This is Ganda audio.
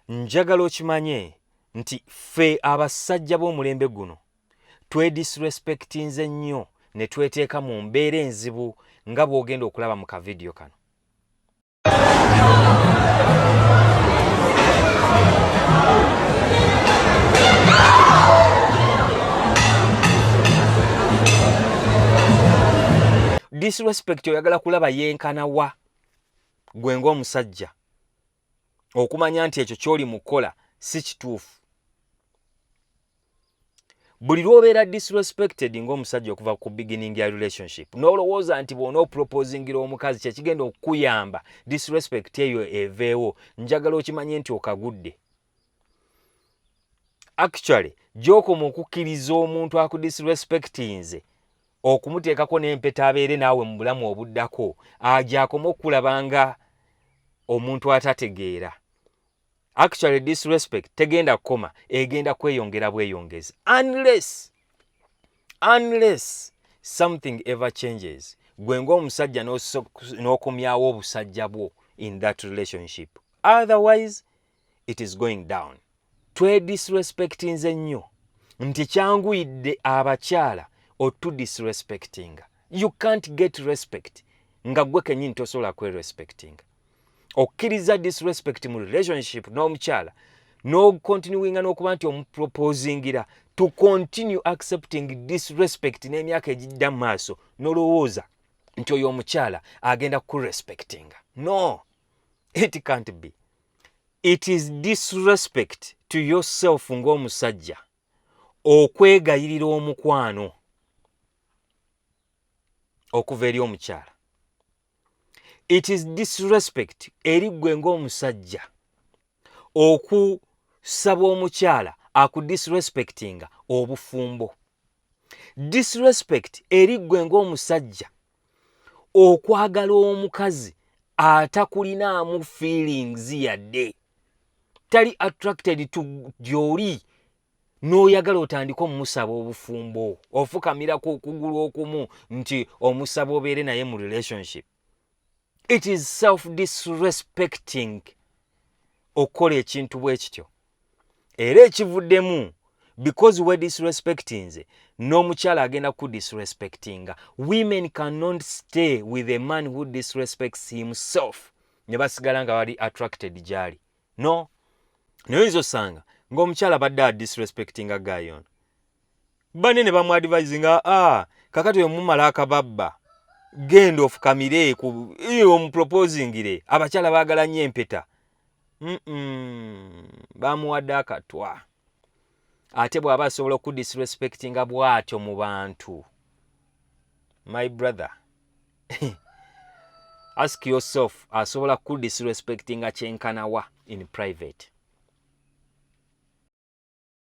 njagala okimanye nti ffe abasajja b'omulembe guno twedisrespectinze nnyo ne tweteeka mu mbeera enzibu nga bw'ogenda okulaba mu kavidiyo kano. Disrespect oyagala kulaba yenkana wa gwe ng'omusajja okumanya nti ekyo ky'oli mukola si kituufu. Buli lw'obeera disrespected ng'omusajja okuva ku beginning ya relationship n'olowooza nti bw'ona opropoozingira omukazi kyekigenda okukuyamba disrespect eyo eveewo, njagala okimanye nti okagudde. Actually gy'okoma okukkiriza omuntu akudisrespectinze okumuteekako n'empeta abeere naawe mu bulamu obuddako gy'akoma okukulabanga omuntu atategeera. Actually disrespect tegenda kukoma, egenda kweyongera bweyongezi unless something ever changes. Gwe ng'omusajja n'okomyawo obusajja bwo in that relationship, otherwise it is going down. Twedisrespectinze nnyo nti kyanguyidde abakyala otudisrespectinga. You can't get respect nga gwe kennyini tosobola kwerespectinga. Okkiriza disrespect mu relationship n'omukyala n'okontinuinga n'okuba nti omupropoozingira to continue accepting disrespect n'emyaka egidda mu maaso n'olowooza nti oyo omukyala agenda kurespectinga. No, it can't be. It is disrespect to yourself ng'omusajja okwegayirira omukwano okuva eri omukyala. It is disrespect eri gwe ng'omusajja okusaba omukyala akudisrespectinga obufumbo. Disrespect eri gwe ng'omusajja okwagala omukazi atakulinaamu feelings yadde, tali attracted to gy'oli n'oyagala otandika omusaba obufumbo, ofukamira ku kugulu okumu nti omusaba obeere naye mu relationship. It is self-disrespecting okukola ekintu bwe kityo. Era ekivuddemu, because we disrespectinze, n'omukyala agenda ku disrespectinga. Women cannot stay with a man who disrespects himself ne basigala nga bali attracted gyali. No. Noyinza osanga ng'omukyala badde disrespectinga guy ono, banne ne bamuadvisinga kakati oyo mumala akababba, genda ofukamire omupropozingire, abakyala baagala nnyo empeta. Bamuwadde akatwa. Ate bw'aba asobola okudisrespectinga bw'atyo mu bantu, my brother, ask yourself, asobola kudisrespectinga kyenkana wa in private?